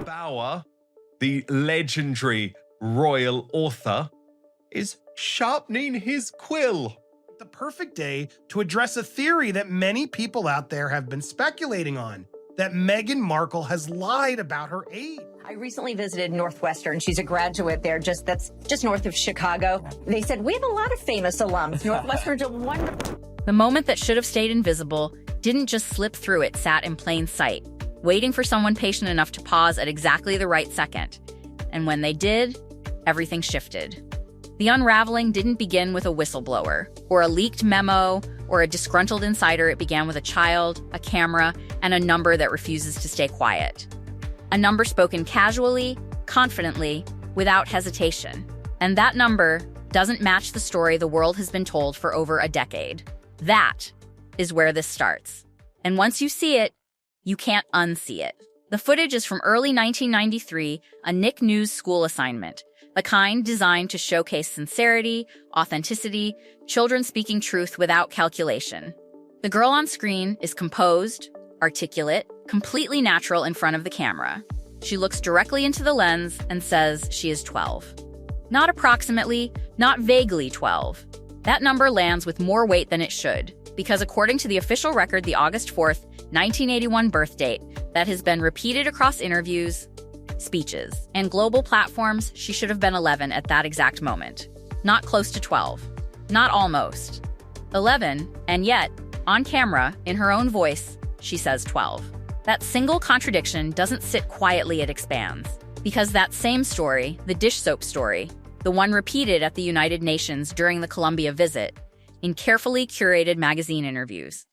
Bauer, the legendary royal author, is sharpening his quill. The perfect day to address a theory that many people out there have been speculating on, that Meghan Markle has lied about her age. I recently visited Northwestern. She's a graduate there, that's just north of Chicago. They said, we have a lot of famous alums. Northwestern's a wonderful... The moment that should have stayed invisible didn't just slip through, it sat in plain sight, waiting for someone patient enough to pause at exactly the right second. And when they did, everything shifted. The unraveling didn't begin with a whistleblower, or a leaked memo, or a disgruntled insider. It began with a child, a camera, and a number that refuses to stay quiet. A number spoken casually, confidently, without hesitation. And that number doesn't match the story the world has been told for over a decade. That is where this starts. And once you see it, you can't unsee it. The footage is from early 1993, a Nick News school assignment, the kind designed to showcase sincerity, authenticity, children speaking truth without calculation. The girl on screen is composed, articulate, completely natural in front of the camera. She looks directly into the lens and says she is 12. Not approximately, not vaguely 12. That number lands with more weight than it should, because according to the official record, the August 4th, 1981 birth date, that has been repeated across interviews, speeches, and global platforms, she should have been 11 at that exact moment. Not close to 12. Not almost. 11, and yet, on camera, in her own voice, she says 12. That single contradiction doesn't sit quietly, it expands. Because that same story, the dish soap story, the one repeated at the United Nations during the Colombia visit, in carefully curated magazine interviews,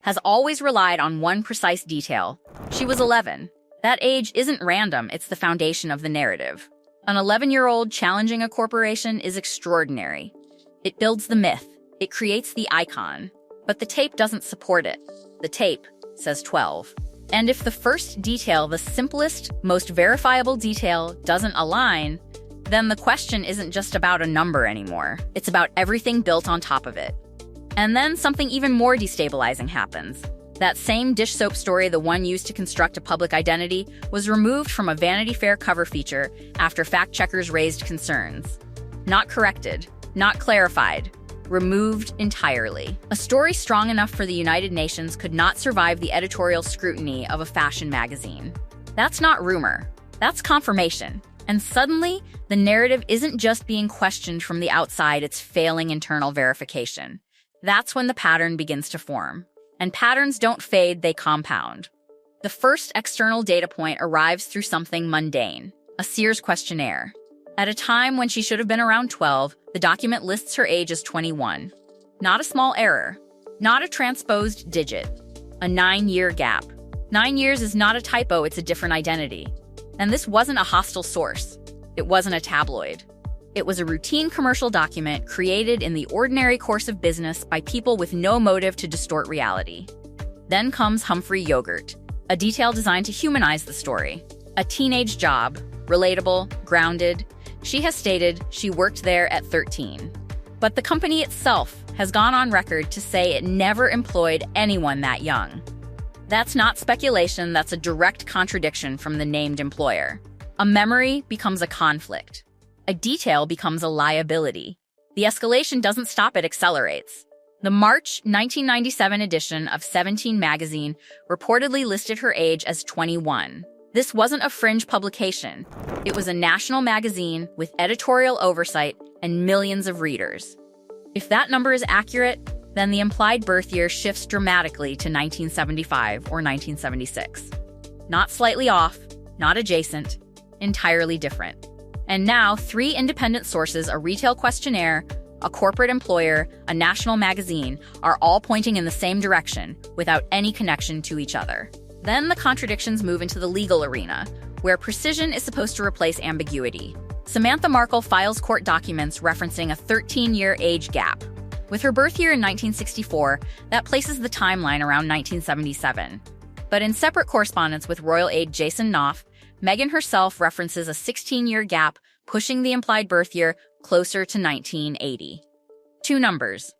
has always relied on one precise detail. She was 11. That age isn't random, it's the foundation of the narrative. An 11-year-old challenging a corporation is extraordinary. It builds the myth. It creates the icon. But the tape doesn't support it. The tape says 12. And if the first detail, the simplest, most verifiable detail, doesn't align, then the question isn't just about a number anymore. It's about everything built on top of it. And then something even more destabilizing happens. That same dish soap story, the one used to construct a public identity, was removed from a Vanity Fair cover feature after fact-checkers raised concerns. Not corrected, not clarified, removed entirely. A story strong enough for the United Nations could not survive the editorial scrutiny of a fashion magazine. That's not rumor, that's confirmation. And suddenly, the narrative isn't just being questioned from the outside, it's failing internal verification. That's when the pattern begins to form. And patterns don't fade, they compound. The first external data point arrives through something mundane, a Sears questionnaire. At a time when she should have been around 12, the document lists her age as 21. Not a small error, not a transposed digit, a 9-year gap. 9 years is not a typo, it's a different identity. And this wasn't a hostile source. It wasn't a tabloid. It was a routine commercial document created in the ordinary course of business by people with no motive to distort reality. Then comes Humphrey Yogurt, a detail designed to humanize the story. A teenage job, relatable, grounded. She has stated she worked there at 13. But the company itself has gone on record to say it never employed anyone that young. That's not speculation, that's a direct contradiction from the named employer. A memory becomes a conflict. A detail becomes a liability. The escalation doesn't stop, it accelerates. The March 1997 edition of 17 magazine reportedly listed her age as 21. This wasn't a fringe publication. It was a national magazine with editorial oversight and millions of readers. If that number is accurate, then the implied birth year shifts dramatically to 1975 or 1976. Not slightly off, not adjacent, entirely different. And now, 3 independent sources, a retail questionnaire, a corporate employer, a national magazine, are all pointing in the same direction without any connection to each other. Then the contradictions move into the legal arena, where precision is supposed to replace ambiguity. Samantha Markle files court documents referencing a 13-year age gap. With her birth year in 1964, that places the timeline around 1977. But in separate correspondence with royal aide Jason Knopf, Meghan herself references a 16-year gap, pushing the implied birth year closer to 1980. 2 numbers.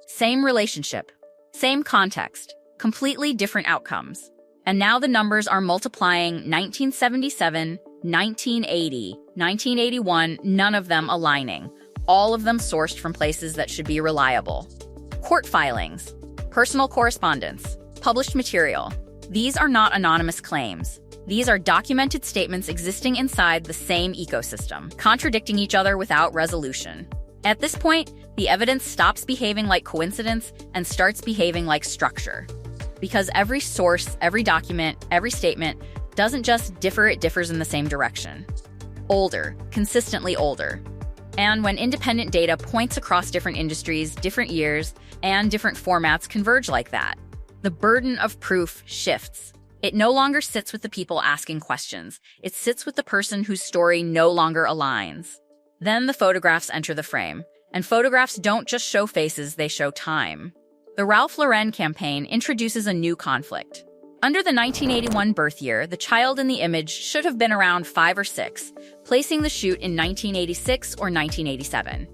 Same relationship, same context, completely different outcomes. And now the numbers are multiplying 1977, 1980, 1981, none of them aligning, all of them sourced from places that should be reliable. Court filings, personal correspondence, published material. These are not anonymous claims. These are documented statements existing inside the same ecosystem, contradicting each other without resolution. At this point, the evidence stops behaving like coincidence and starts behaving like structure. Because every source, every document, every statement doesn't just differ, it differs in the same direction. Older, consistently older. And when independent data points across different industries, different years, and different formats converge like that, the burden of proof shifts. It no longer sits with the people asking questions. It sits with the person whose story no longer aligns. Then the photographs enter the frame. And photographs don't just show faces, they show time. The Ralph Lauren campaign introduces a new conflict. Under the 1981 birth year, the child in the image should have been around 5 or 6, placing the shoot in 1986 or 1987.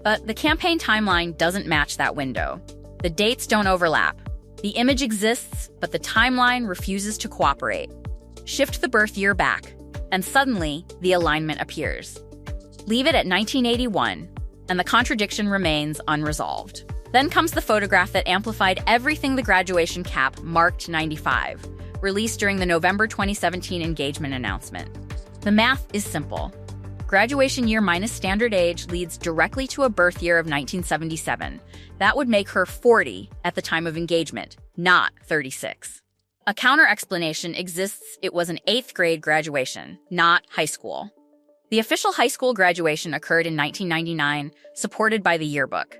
But the campaign timeline doesn't match that window. The dates don't overlap. The image exists, but the timeline refuses to cooperate. Shift the birth year back, and suddenly, the alignment appears. Leave it at 1981, and the contradiction remains unresolved. Then comes the photograph that amplified everything the graduation cap marked 95, released during the November 2017 engagement announcement. The math is simple. Graduation year minus standard age leads directly to a birth year of 1977. That would make her 40 at the time of engagement, not 36. A counter-explanation exists. It was an 8th grade graduation, not high school. The official high school graduation occurred in 1999, supported by the yearbook.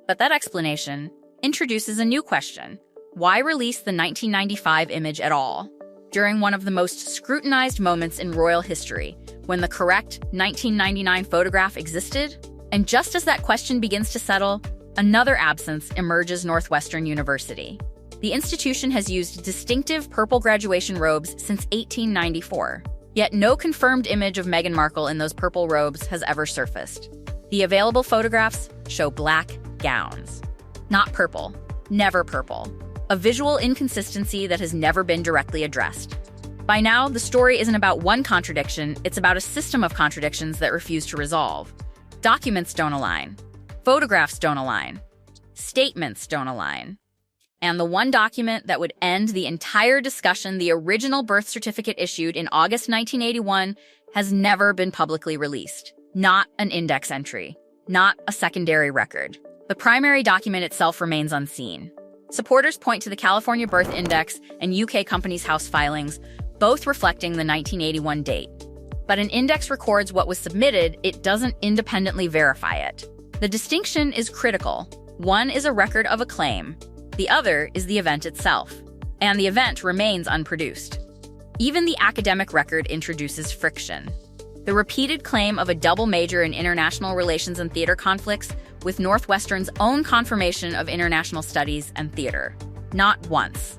But that explanation introduces a new question. Why release the 1995 image at all? During one of the most scrutinized moments in royal history, when the correct 1999 photograph existed? And just as that question begins to settle, another absence emerges: Northwestern University. The institution has used distinctive purple graduation robes since 1894. Yet no confirmed image of Meghan Markle in those purple robes has ever surfaced. The available photographs show black gowns. Not purple. Never purple. A visual inconsistency that has never been directly addressed. By now, the story isn't about one contradiction, it's about a system of contradictions that refuse to resolve. Documents don't align. Photographs don't align. Statements don't align. And the one document that would end the entire discussion, the original birth certificate issued in August 1981, has never been publicly released. Not an index entry. Not a secondary record. The primary document itself remains unseen. Supporters point to the California Birth Index and UK Companies House filings, both reflecting the 1981 date. But an index records what was submitted, it doesn't independently verify it. The distinction is critical. One is a record of a claim. The other is the event itself. And the event remains unproduced. Even the academic record introduces friction. The repeated claim of a double major in international relations and theater conflicts with Northwestern's own confirmation of international studies and theater. Not once.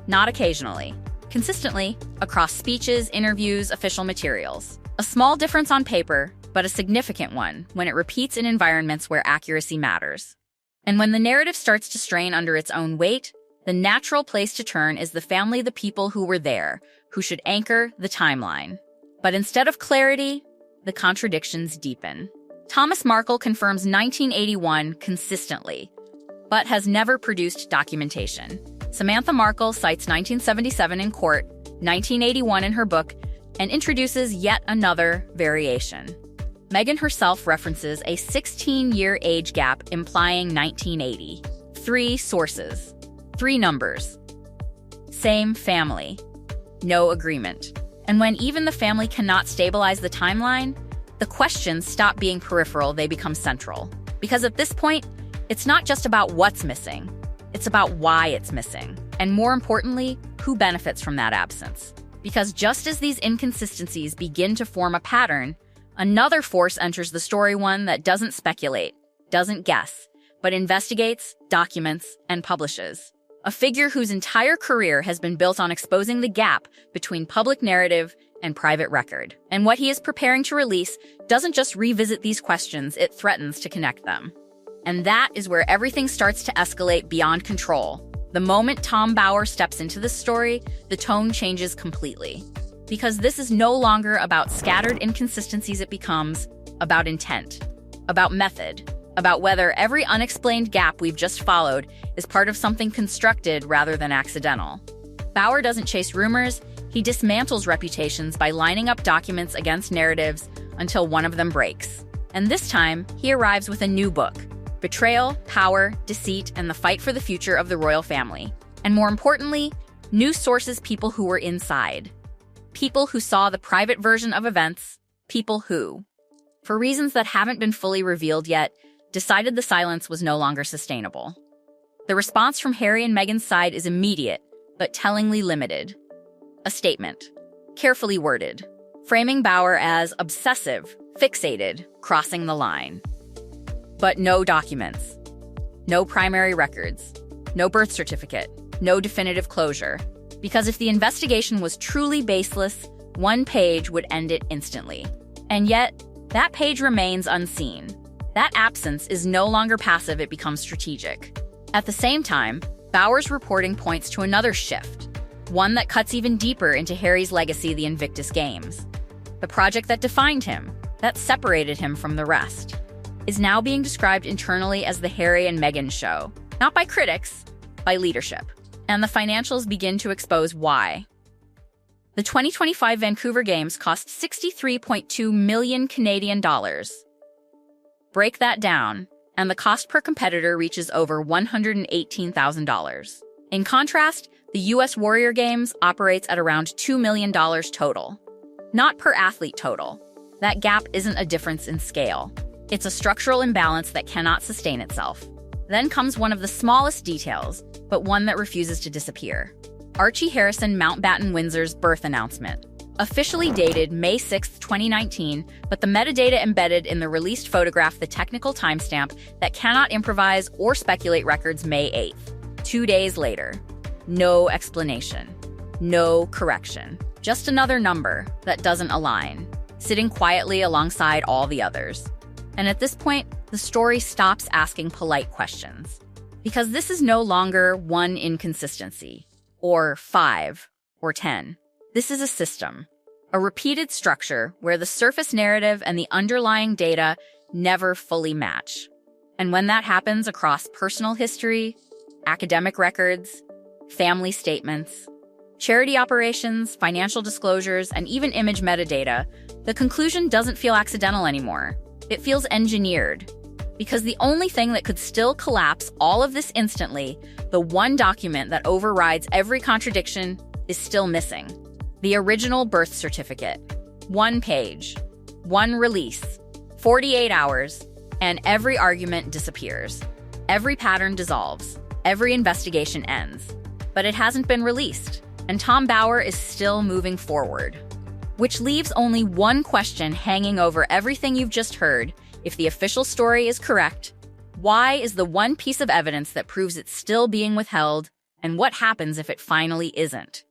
Not occasionally. Consistently, across speeches, interviews, official materials. A small difference on paper, but a significant one when it repeats in environments where accuracy matters. And when the narrative starts to strain under its own weight, the natural place to turn is the family, the people who were there, who should anchor the timeline. But instead of clarity, the contradictions deepen. Thomas Markle confirms 1981 consistently, but has never produced documentation. Samantha Markle cites 1977 in court, 1981 in her book, and introduces yet another variation. Meghan herself references a 16-year age gap implying 1980. 3 sources. 3 numbers. Same family. No agreement. And when even the family cannot stabilize the timeline, the questions stop being peripheral, they become central. Because at this point, it's not just about what's missing, it's about why it's missing. And more importantly, who benefits from that absence. Because just as these inconsistencies begin to form a pattern, another force enters the story, one that doesn't speculate, doesn't guess, but investigates, documents, and publishes. A figure whose entire career has been built on exposing the gap between public narrative and private record. And what he is preparing to release doesn't just revisit these questions, it threatens to connect them. And that is where everything starts to escalate beyond control. The moment Tom Bauer steps into this story, the tone changes completely. Because this is no longer about scattered inconsistencies, it becomes about intent, about method, about whether every unexplained gap we've just followed is part of something constructed rather than accidental. Bauer doesn't chase rumors, he dismantles reputations by lining up documents against narratives until one of them breaks. And this time, he arrives with a new book: Betrayal, Power, Deceit, and the Fight for the Future of the Royal Family. And more importantly, new sources, people who were inside. People who saw the private version of events, people who, for reasons that haven't been fully revealed yet, decided the silence was no longer sustainable. The response from Harry and Meghan's side is immediate, but tellingly limited. A statement, carefully worded, framing Bauer as obsessive, fixated, crossing the line. But no documents, no primary records, no birth certificate, no definitive closure. Because if the investigation was truly baseless, one page would end it instantly. And yet, that page remains unseen. That absence is no longer passive, it becomes strategic. At the same time, Bauer's reporting points to another shift, one that cuts even deeper into Harry's legacy, the Invictus Games. The project that defined him, that separated him from the rest, is now being described internally as the Harry and Meghan show. Not by critics, by leadership. And the financials begin to expose why. The 2025 Vancouver Games cost 63.2 million Canadian dollars. Break that down, and the cost per competitor reaches over $118,000. In contrast, the US Warrior Games operates at around $2 million total. Not per athlete total. That gap isn't a difference in scale. It's a structural imbalance that cannot sustain itself. Then comes one of the smallest details, but one that refuses to disappear. Archie Harrison Mountbatten Windsor's birth announcement. Officially dated May 6, 2019, but the metadata embedded in the released photograph the technical timestamp that cannot improvise or speculate records May 8th. 2 days later. No explanation. No correction. Just another number that doesn't align, sitting quietly alongside all the others. And at this point, the story stops asking polite questions. Because this is no longer one inconsistency, or 5, or 10. This is a system, a repeated structure where the surface narrative and the underlying data never fully match. And when that happens across personal history, academic records, family statements, charity operations, financial disclosures, and even image metadata, the conclusion doesn't feel accidental anymore. It feels engineered. Because the only thing that could still collapse all of this instantly, the one document that overrides every contradiction, is still missing. The original birth certificate. 1 page. 1 release. 48 hours. And every argument disappears. Every pattern dissolves. Every investigation ends. But it hasn't been released. And Tom Bauer is still moving forward. Which leaves only one question hanging over everything you've just heard. If the official story is correct, why is the one piece of evidence that proves it's still being withheld, and what happens if it finally isn't?